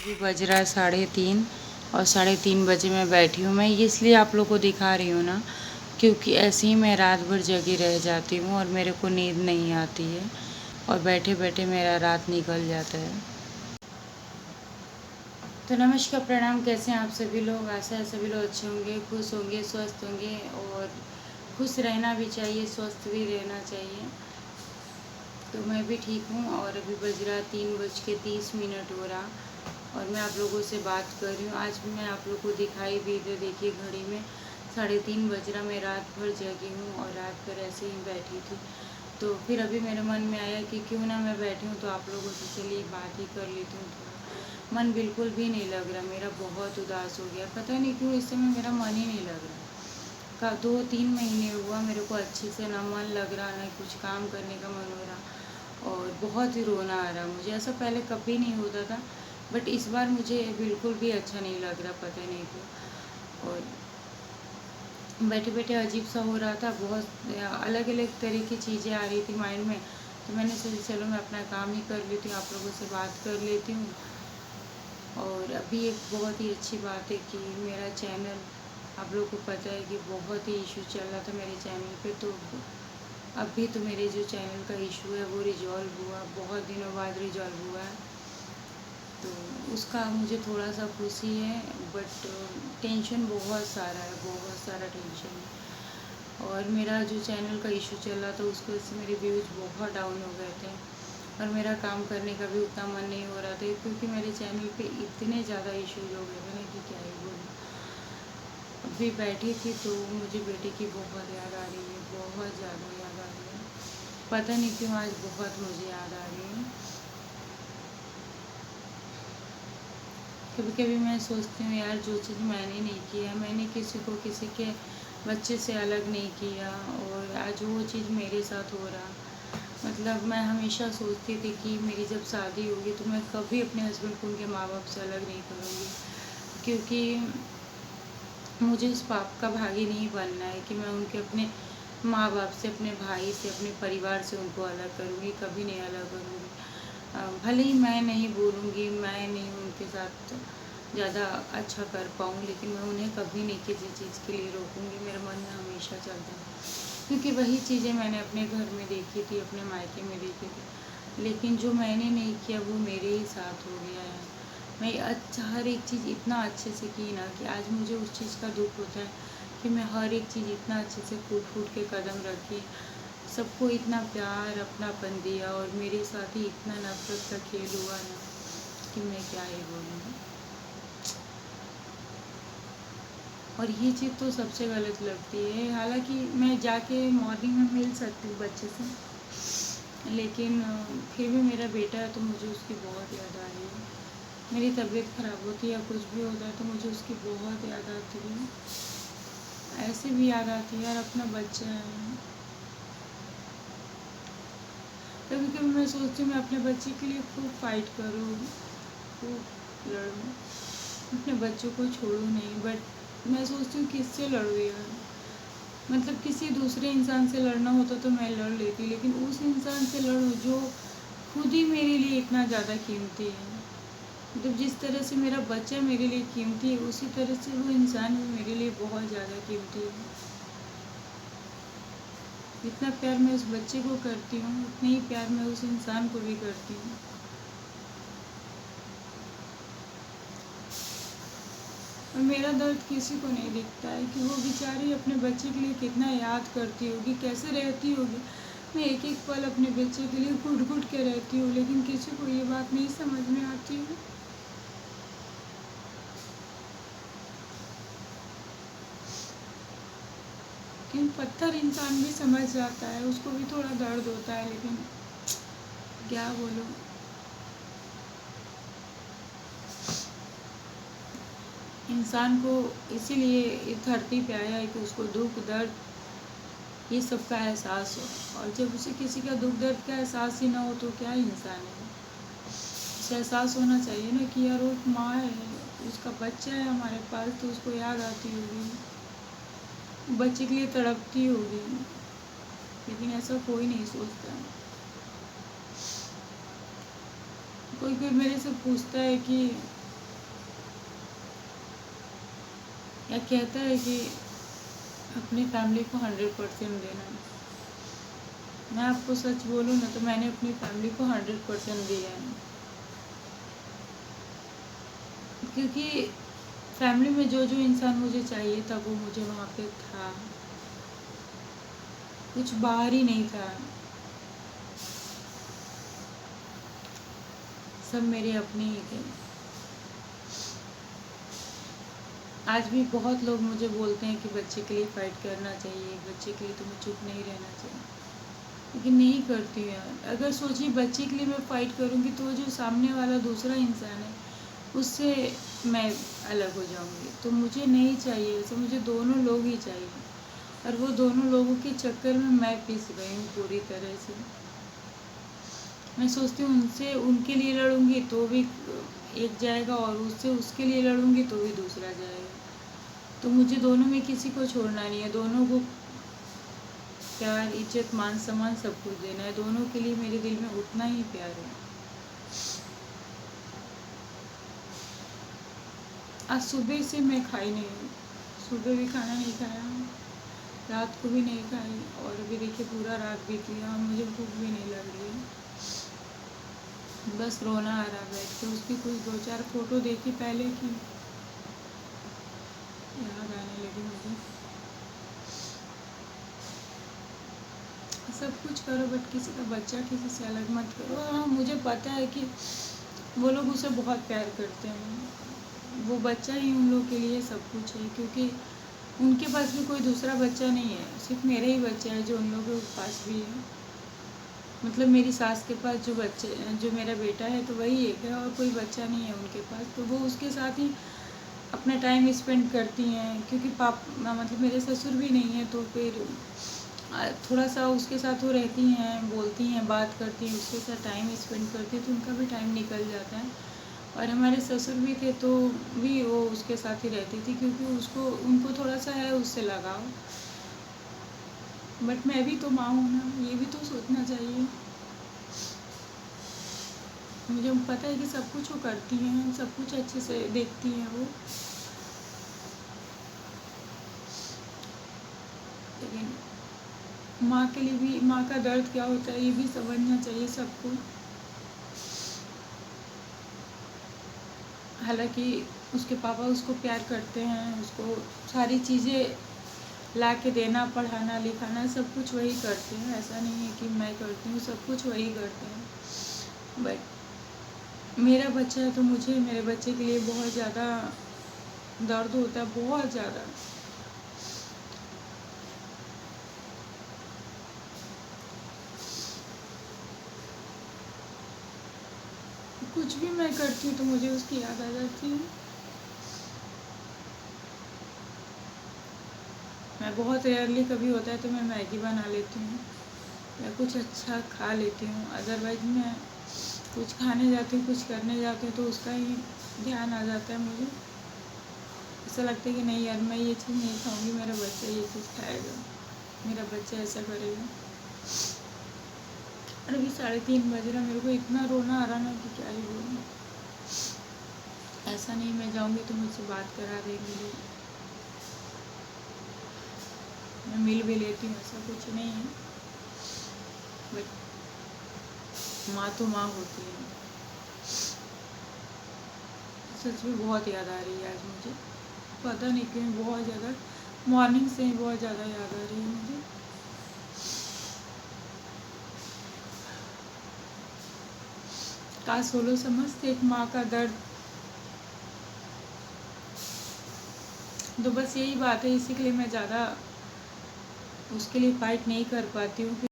अभी बज रहा है 3:30 और 3:30 बजे मैं बैठी हूँ। मैं ये इसलिए आप लोग को दिखा रही हूँ ना, क्योंकि ऐसे ही मैं रात भर जगी रह जाती हूँ और मेरे को नींद नहीं आती है और बैठे बैठे मेरा रात निकल जाता है। तो नमस्कार, प्रणाम। कैसे हैं आप सभी लोग? आशा है सभी लोग अच्छे होंगे, खुश होंगे, स्वस्थ होंगे। और खुश रहना भी चाहिए, स्वस्थ भी रहना चाहिए। तो मैं भी ठीक हूँ और अभी बज रहा 3:30 हो रहा और मैं आप लोगों से बात कर रही हूँ। आज भी मैं आप लोगों को दिखाई भी दे, देखिए घड़ी में 3:30 बज रहा। मैं रात भर जगी हूँ और रात भर ऐसे ही बैठी थी। तो फिर अभी मेरे मन में आया कि क्यों ना मैं बैठी हूँ तो आप लोगों से चलिए बात ही कर लेती हूँ। थोड़ा मन बिल्कुल भी नहीं लग रहा, मेरा बहुत उदास हो गया। पता नहीं क्यों इस समय मेरा मन ही नहीं लग रहा। का 2-3 महीने हुआ मेरे को अच्छे से ना मन लग रहा, ना कुछ काम करने का मन हो रहा और बहुत ही रोना आ रहा मुझे। ऐसा पहले कभी नहीं होता था, बट इस बार मुझे बिल्कुल भी अच्छा नहीं लग रहा, पता नहीं क्यों। और बैठे बैठे अजीब सा हो रहा था, बहुत अलग अलग तरह की चीज़ें आ रही थी माइंड में। तो मैंने सोचा चलो मैं अपना काम ही कर लेती हूँ, आप लोगों से बात कर लेती हूँ। और अभी एक बहुत ही अच्छी बात है कि मेरा चैनल, आप लोगों को पता है कि बहुत ही इशू चल रहा था मेरे चैनल पे। तो अभी तो मेरे जो चैनल का इशू है वो रिजॉल्व हुआ, बहुत दिनों बाद रिजॉल्व हुआ है। तो उसका मुझे थोड़ा सा खुशी है, बट टेंशन बहुत सारा है, बहुत सारा टेंशन है। और मेरा जो चैनल का इशू चल रहा था उसकी वजह से मेरे व्यूज बहुत डाउन हो गए थे और मेरा काम करने का भी उतना मन नहीं हो रहा था, क्योंकि मेरे चैनल पे इतने ज़्यादा इश्यूज हो गए थे ना कि क्या ही बोलूँ। अभी बैठी थी तो मुझे बेटे की बहुत याद आ रही है, बहुत ज़्यादा याद आ रही है। पता नहीं क्यों आज बहुत मुझे याद आ रही है। कभी कभी मैं सोचती हूँ यार, जो चीज़ मैंने नहीं किया, मैंने किसी को किसी के बच्चे से अलग नहीं किया और आज वो चीज़ मेरे साथ हो रहा। मतलब मैं हमेशा सोचती थी कि मेरी जब शादी होगी तो मैं कभी अपने हस्बैंड को उनके माँ बाप से अलग नहीं करूँगी, क्योंकि मुझे उस पाप का भागी नहीं बनना है कि मैं उनके अपने माँ बाप से, अपने भाई से, अपने परिवार से उनको अलग करूँगी, कभी नहीं अलग करूँगी। भले ही मैं नहीं बोलूँगी, मैं नहीं उनके साथ ज़्यादा अच्छा कर पाऊँ, लेकिन मैं उन्हें कभी नहीं किसी चीज़ के लिए रोकूँगी। मेरे मन में हमेशा चलता है, क्योंकि वही चीज़ें मैंने अपने घर में देखी थी, अपने मायके में देखी थी। लेकिन जो मैंने नहीं किया वो मेरे ही साथ हो गया है। मैं अच्छा हर एक चीज़ इतना अच्छे से की ना कि आज मुझे उस चीज़ का दुख होता है कि मैं हर एक चीज़ इतना अच्छे से फूट फूट के कदम रखी, सबको इतना प्यार अपनापन दिया और मेरे साथ ही इतना नफरत का खेल हुआ ना कि मैं क्या ही बोलूँ। और ये चीज़ तो सबसे गलत लगती है। हालांकि मैं जाके मॉर्निंग में मिल सकती हूँ बच्चे से, लेकिन फिर भी मेरा बेटा है तो मुझे उसकी बहुत याद आ रही है। मेरी तबीयत ख़राब होती है या कुछ भी होता है तो मुझे उसकी बहुत याद आती है। ऐसे भी याद आती है यार, अपना बच्चा है। कभी कभी मैं सोचती हूँ मैं अपने बच्चे के लिए खूब फाइट करूँ, खूब लड़ूँ, अपने बच्चों को छोड़ूँ नहीं। बट मैं सोचती हूँ किससे लड़ूँ यार। मतलब किसी दूसरे इंसान से लड़ना होता तो मैं लड़ लेती, लेकिन उस इंसान से लड़ूँ जो खुद ही मेरे लिए इतना ज़्यादा कीमती है। मतलब जिस तरह से मेरा बच्चा मेरे लिए कीमती है, उसी तरह से वो इंसान भी मेरे लिए बहुत ज़्यादा कीमती है। जितना प्यार मैं उस बच्चे को करती हूँ उतना ही प्यार मैं उस इंसान को भी करती हूँ। और मेरा दर्द किसी को नहीं दिखता है कि वो बेचारी अपने बच्चे के लिए कितना याद करती होगी, कैसे रहती होगी। मैं एक एक पल अपने बच्चे के लिए घुट घुट के रहती हूँ, लेकिन किसी को ये बात नहीं समझ में आती है। लेकिन पत्थर इंसान भी समझ जाता है, उसको भी थोड़ा दर्द होता है, लेकिन क्या बोलूँ। इंसान को इसीलिए इस धरती पे आया है कि उसको दुख दर्द ये सब का एहसास हो, और जब उसे किसी का दुख दर्द का एहसास ही ना हो तो क्या इंसान है। उसे एहसास होना चाहिए ना कि यार वो एक माँ है, उसका बच्चा है हमारे पास, तो उसको याद आती होगी, बच्चे के लिए तड़पती होगी। लेकिन ऐसा कोई नहीं सोचता। कोई कोई मेरे से पूछता है कि या कहता है कि अपनी फैमिली को 100% देना। मैं आपको सच बोलूँ ना तो मैंने अपनी फैमिली को 100% दिया है, क्योंकि फैमिली में जो जो इंसान मुझे चाहिए था वो मुझे वहाँ पे था, कुछ बाहर ही नहीं था, सब मेरे अपने ही थे। आज भी बहुत लोग मुझे बोलते हैं कि बच्चे के लिए फ़ाइट करना चाहिए, बच्चे के लिए तुम्हें चुप नहीं रहना चाहिए, लेकिन नहीं करती हूँ यार। अगर सोचिए बच्चे के लिए मैं फ़ाइट करूँगी तो जो सामने वाला दूसरा इंसान है उससे मैं अलग हो जाऊँगी, तो मुझे नहीं चाहिए वैसे, मुझे दोनों लोग ही चाहिए। और वो दोनों लोगों के चक्कर में मैं पिस गई हूँ पूरी तरह से। मैं सोचती हूँ उनसे उनके लिए लड़ूंगी तो भी एक जाएगा, और उससे उसके लिए लड़ूंगी तो भी दूसरा जाएगा। तो मुझे दोनों में किसी को छोड़ना नहीं है, दोनों को प्यार, इज्जत, मान सम्मान सब कुछ देना है। दोनों के लिए मेरे दिल में उतना ही प्यार है। आज सुबह से मैं खाई नहीं हूँ, सुबह भी खाना नहीं खाया, रात को भी नहीं खाई, और अभी देखिए पूरा रात बीत गया, मुझे भूख भी नहीं लग रही है। बस रोना आ रहा बैठ के। उसकी कुछ 2-4 फोटो देखी पहले की, याद आने लगी मुझे। सब कुछ करो बट किसी का बच्चा किसी से अलग मत करो। हाँ, मुझे पता है कि वो लोग उसे बहुत प्यार करते हैं, वो बच्चा ही उन लोग के लिए सब कुछ है, क्योंकि उनके पास भी कोई दूसरा बच्चा नहीं है, सिर्फ मेरे ही बच्चा है जो उन लोगों के पास भी है। मतलब मेरी सास के पास जो मेरा बेटा है तो वही एक है, और कोई बच्चा नहीं है उनके पास, तो वो उसके साथ ही अपना टाइम स्पेंड करती हैं। क्योंकि मतलब मेरे ससुर भी नहीं है, तो फिर थोड़ा सा उसके साथ वो रहती हैं, बोलती हैं, बात करती हैं, उसके साथ टाइम स्पेंड करती हैं, तो उनका भी टाइम निकल जाता है। और हमारे ससुर भी थे तो भी वो उसके साथ ही रहती थी, क्योंकि उनको थोड़ा सा है उससे लगाव। बट मैं भी तो माँ हूँ ना, ये भी तो सोचना चाहिए। मुझे पता है कि सब कुछ वो करती हैं, सब कुछ अच्छे से देखती हैं वो, लेकिन माँ के लिए भी, माँ का दर्द क्या होता है ये भी समझना चाहिए सबको। हालांकि उसके पापा उसको प्यार करते हैं, उसको सारी चीज़ें ला के देना, पढ़ाना लिखाना सब कुछ वही करते हैं, ऐसा नहीं है कि मैं करती हूँ, सब कुछ वही करते हैं। बट मेरा बच्चा है तो मुझे मेरे बच्चे के लिए बहुत ज़्यादा दर्द होता है, बहुत ज़्यादा। कुछ भी मैं करती हूँ तो मुझे उसकी याद आ जाती है। मैं बहुत रेयरली कभी होता है तो मैं मैगी बना लेती हूँ या कुछ अच्छा खा लेती हूँ, अदरवाइज मैं कुछ खाने जाती हूँ, कुछ करने जाती हूँ तो उसका ही ध्यान आ जाता है मुझे। ऐसा लगता है कि नहीं यार, मैं ये चीज़ नहीं खाऊंगी, मेरा बच्चा ये चीज़ खाएगा, मेरा बच्चा ऐसा करेगा। और अभी 3:30 बज रहा, मेरे को इतना रोना आ रहा ना कि क्या ही बोलूँ। ऐसा नहीं मैं जाऊँगी तो मुझसे बात करा देंगे लोग, मैं मिल भी लेती हूँ, ऐसा कुछ नहीं है। बट माँ तो माँ होती है। सच में बहुत याद आ रही है आज मुझे, पता नहीं क्यों, बहुत ज़्यादा, मॉर्निंग से ही बहुत ज़्यादा याद आ रही है मुझे। काश वो लोग समझते एक माँ का दर्द। तो बस यही बात है, इसी के लिए मैं ज़्यादा उसके लिए फ़ाइट नहीं कर पाती हूँ।